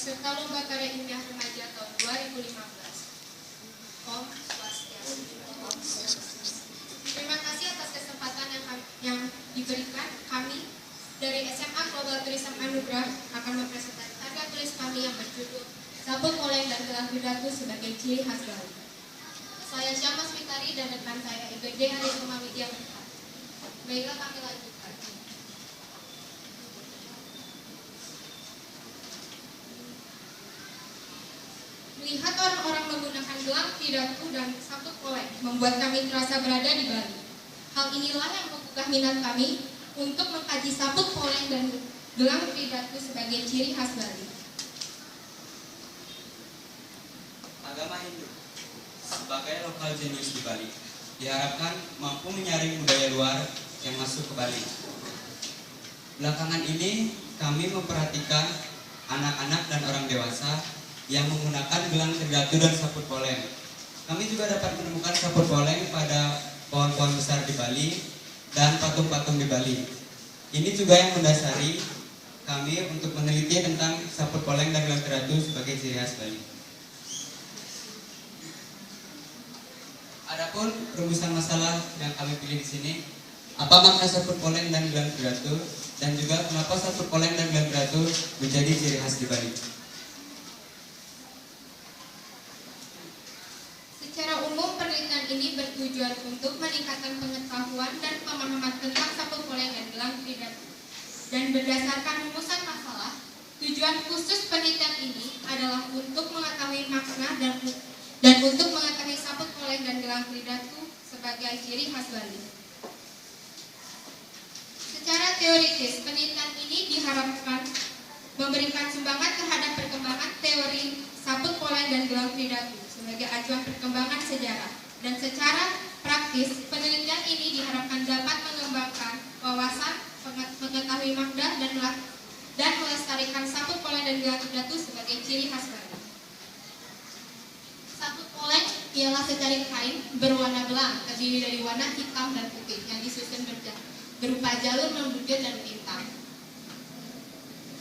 serta Lomba Karya Ilmiah Remaja tahun 2015. Om Swastiastu. Terima kasih atas kesempatan yang diberikan. Kami dari SMA Global Tourism Anugerah akan mempresentasikan karya tulis kami yang berjudul Sabut Poleng dan Gelang Pidato sebagai ciri khas Bali. Saya Syama Switari dan rekan saya IPD Hari Widya Mentah. Baiklah, kami lanjutkan. Melihat orang-orang menggunakan gelang, pidato, dan sabut poleng membuat kami terasa berada di Bali. Hal inilah yang menggugah minat kami untuk mengkaji sabut poleng dan gelang pidato sebagai ciri khas Bali. Agama Hindu sebagai lokal jenius di Bali diharapkan mampu menyaring budaya luar yang masuk ke Bali. Belakangan ini kami memperhatikan anak-anak dan orang dewasa yang menggunakan gelang pidato dan sabut poleng. Kami juga dapat menemukan sabut poleng pada pohon-pohon besar di Bali dan patung-patung di Bali. Ini juga yang mendasari kami untuk meneliti tentang sabut poleng dan gelang pidato sebagai ciri khas Bali. Adapun rumusan masalah yang kami pilih di sini, apa makna sabut poleng dan gelang pidato, dan juga kenapa sabut poleng dan gelang pidato menjadi ciri khas di Bali. Secara umum, penelitian ini bertujuan untuk meningkatkan pengetahuan dan pemahaman tentang sabut poleng dan gelang pidato. Dan berdasarkan rumusan masalah, tujuan khusus penelitian ini adalah untuk mengetahui makna dan untuk mengetahui sabut poleng dan gelang pidato sebagai ciri khas Bali. Secara teoritis, penelitian ini diharapkan memberikan sumbangan terhadap perkembangan teori sabut poleng dan gelang pidato sebagai acuan perkembangan sejarah. Dan secara praktis, penelitian ini diharapkan dapat mengembangkan wawasan, mengetahui makna dan melestarikan sabut poleng dan gelang pidato sebagai ciri khas Bali. Sabut poleng ialah secari kain berwarna belang terdiri dari warna hitam dan putih yang disusun berupa jalur membujur dan bintang.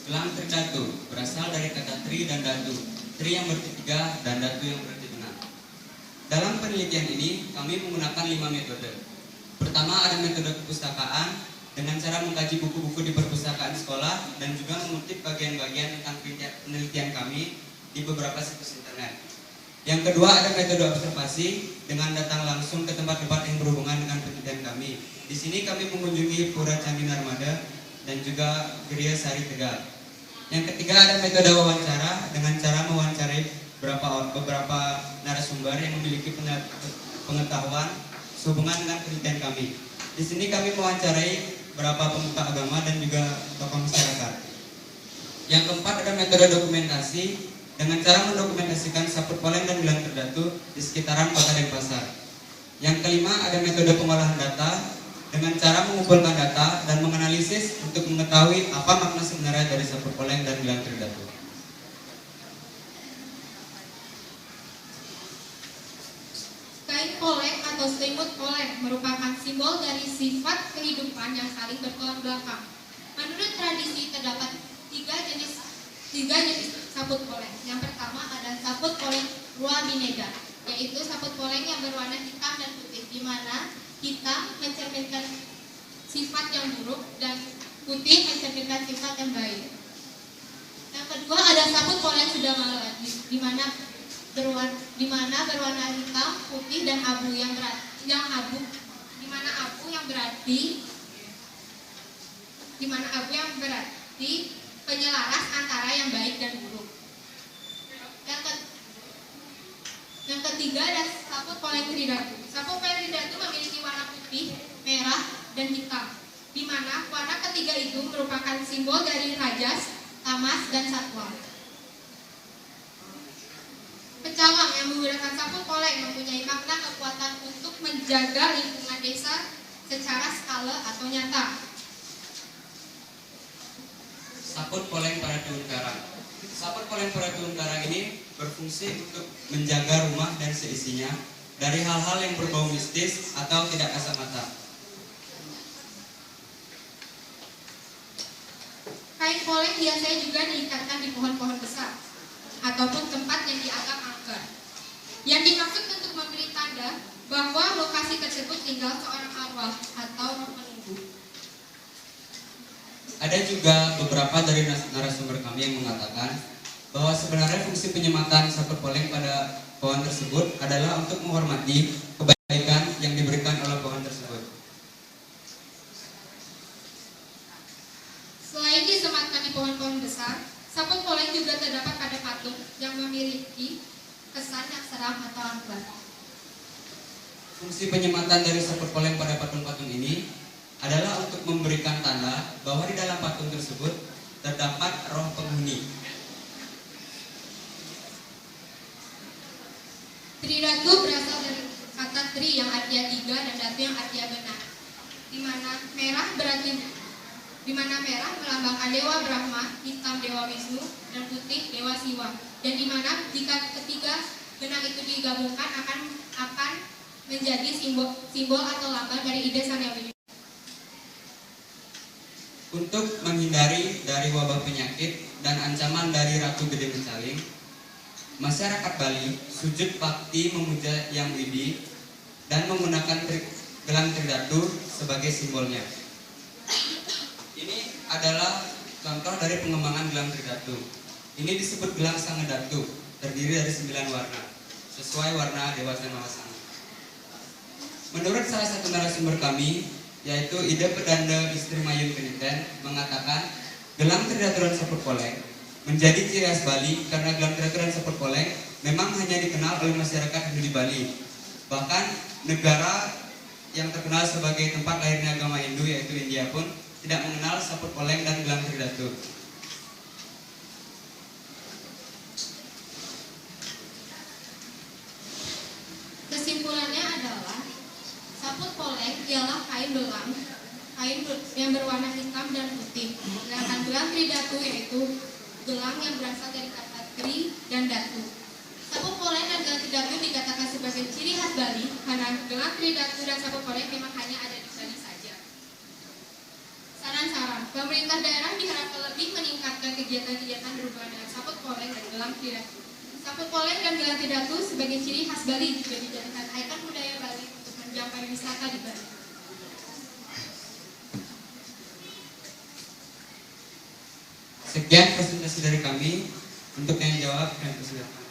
Gelang pidato berasal dari kata tri dan datu. Tri yang berarti 3 dan datu yang berarti 6. Dalam penelitian ini kami menggunakan 5 metode. Pertama, ada metode perpustakaan dengan cara mengkaji buku-buku di perpustakaan sekolah dan juga mengutip bagian-bagian tentang penelitian kami di beberapa situs internet. Yang kedua, ada metode observasi dengan datang langsung ke tempat-tempat yang berhubungan dengan penelitian kami. Di sini kami mengunjungi Pura Candi Narmada dan juga Geria Sari Tegal. Yang ketiga, ada metode wawancara dengan cara mewawancarai beberapa narasumber yang memiliki pengetahuan sehubungan dengan penelitian kami. Di sini kami mewawancarai beberapa pemuka agama dan juga tokoh masyarakat. Yang keempat, ada metode dokumentasi dengan cara mendokumentasikan sabut poleng dan gelang pidato di sekitaran kota Denpasar. Yang kelima, ada metode pengolahan data dengan cara mengumpulkan data dan menganalisis untuk mengetahui apa makna sebenarnya dari sabut poleng dan gelang pidato. Kain poleng atau selimut poleng merupakan simbol dari sifat kehidupan yang saling bertolak belakang. Menurut tradisi terdapat tiga jenis sabut poleng. Yang pertama ada sabut poleng Rua Binega, yaitu sabut poleng yang berwarna hitam dan putih, di mana hitam mencerminkan sifat yang buruk dan putih mencerminkan sifat yang baik. Yang kedua ada sabut poleng Sudamala, di mana berwarna hitam, putih dan abu yang berarti penyelaras antara yang baik dan buruk. Yang ketiga ada sabut poleng Tridatu. Sabut poleng Tridatu memiliki warna putih, merah, dan hitam, di mana warna ketiga itu merupakan simbol dari rajas, tamas, dan satwa. Pecawang yang menggunakan sabut poleng mempunyai makna kekuatan untuk menjaga lingkungan desa secara skala atau nyata. Sabut poleng para Tuhun Karang. Sabut poleng para Tuhun Karang ini berfungsi untuk menjaga rumah dan seisinya dari hal-hal yang berbau mistis atau tidak kasat mata. Kain poleng biasanya juga diikatkan di pohon-pohon besar. ataupun tempat yang dianggap angker. Yang dimaksud untuk memberi tanda bahwa lokasi tersebut tinggal seorang arwah atau roh penunggu. Ada juga beberapa dari narasumber kami yang mengatakan bahwa sebenarnya fungsi penyematan sapu poleng pada pohon tersebut adalah untuk menghormati kebaikan yang diberikan oleh pohon tersebut. Selain disematkan di pohon-pohon besar, sapu poleng juga terdapat pada patung yang memiliki kesan yang seram atau angker. Fungsi penyematan dari sapu poleng pada patung-patung ini adalah untuk memberikan tanda bahwa di dalam patung tersebut terdapat roh penghuni. Tridatu berasal dari kata tri yang artinya tiga dan datu yang artinya benar, di mana merah melambangkan Dewa Brahma, hitam Dewa Wisnu, dan putih Dewa Siwa. Dan di mana jika ketiga benang itu digabungkan akan menjadi simbol atau lambang dari ide sang Dewa. Untuk menghindari dari wabah penyakit dan ancaman dari Ratu Gede Mecaling, masyarakat Bali sujud bakti memuja Yang Widi dan menggunakan gelang tridatu sebagai simbolnya. Ini adalah contoh dari pengembangan gelang tridatu. Ini disebut gelang Sangedatu, terdiri dari 9 warna, sesuai warna Dewa Mahasanga. Menurut salah satu narasumber kami, yaitu Ida Pedanda Istri Mayun Keniten, mengatakan gelang tridatu dan sapu poleng menjadi ciri khas Bali karena gelang tridatu dan sapu poleng memang hanya dikenal oleh masyarakat Hindu di Bali. Bahkan negara yang terkenal sebagai tempat lahirnya agama Hindu yaitu India pun tidak mengenal sapu poleng dan gelang tridatu. Kesimpulannya adalah sapu poleng ialah kain yang berwarna hitam dan putih. Sedangkan gelang tridatu yaitu gelang yang berasal dari kata tri dan datu. Sapu poleng dan gelang tridatu dikatakan sebagai ciri khas Bali karena gelang tridatu dan sapu poleng memang hanya ada di Bali saja. Saran-saran, pemerintah daerah diharapkan lebih meningkatkan kegiatan-kegiatan berhubungan dengan sapu poleng dan gelang tridatu. Sapu poleng dan gelang tridatu sebagai ciri khas Bali juga dijadikan ikon budaya Bali untuk menunjang pariwisata di Bali. Sekian presentasi dari kami. Untuk yang jawab, kami persilakan.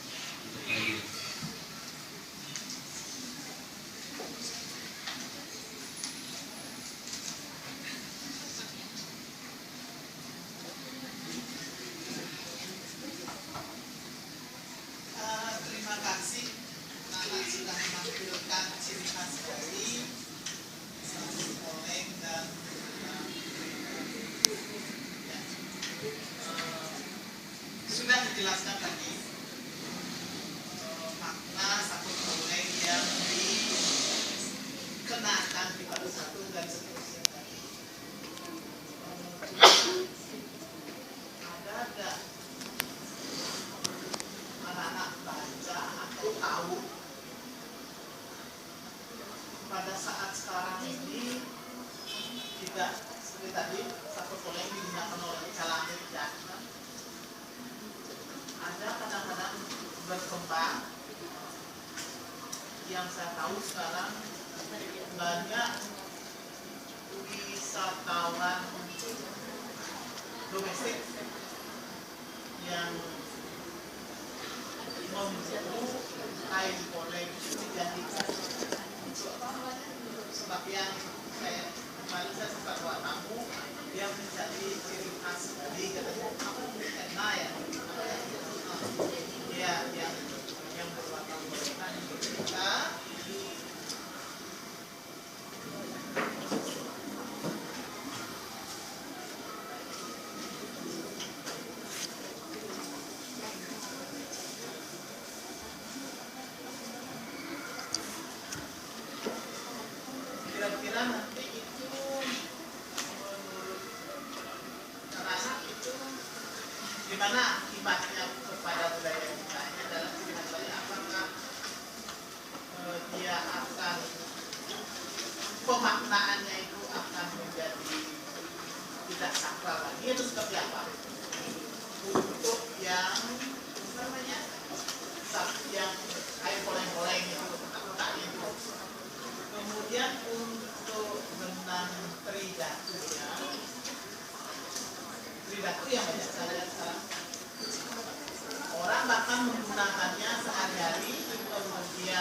Terima kasih karena sudah menampilkan ciri khas dari sapu poleng dan sudah dijelaskan tadi makna sapu poleng yang dikenakan di pada satu dan seterusnya tadi. Ada nggak anak-anak baca atau tahu pada saat sekarang ini tidak seperti tadi sapu poleng digunakan oleh kalangan jangan ada kadang-kadang berkembang yang saya tahu sekarang banyak wisatawan domestik yang memburu kain poleng dijadikan sebab yang saya kemarin saya sempat buat tamu yang menjadi ciri khas dari kampung Etna ya yang berwarna poleng kita kira-kira nanti itu menurut anak itu gimana akibatnya kepada budaya kita ini adalah ciri khas Bali. Apakah dia akan pemaknaannya itu akan menjadi tidak sakral lagi atau seperti apa untuk yang namanya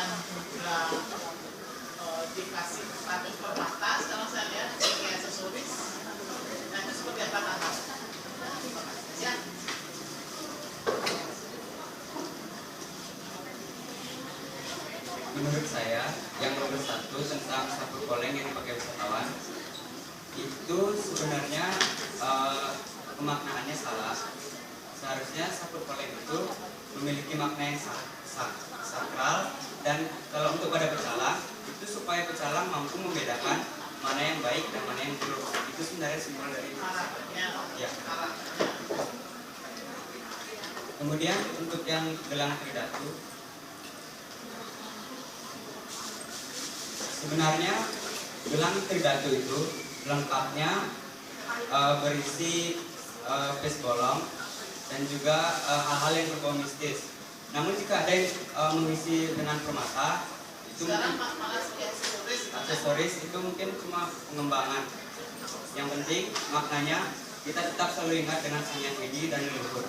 dan juga dikasih status permata sekarang saya lihat sebagai aksesoris. Nah itu seperti apa Kak? Ya. Menurut saya, yang nomor 1 tentang sabuk koleng yang dipakai wisatawan itu sebenarnya pemaknaannya salah. Seharusnya sabuk koleng itu memiliki makna yang sakral, dan kalau untuk pada pecalang itu supaya pecalang mampu membedakan mana yang baik dan mana yang buruk. Itu sebenarnya simbol dari ya. Kemudian untuk yang gelang tridatu, sebenarnya gelang tridatu itu lengkapnya berisi vis bolong dan juga hal-hal yang berbau mistis. Namun jika ada yang mengisi dengan permata, itu sekarang mungkin malah aksesoris itu mungkin cuma pengembangan. Yang penting maknanya kita tetap selalu ingat dengan sang yang tinggi dan leluhur.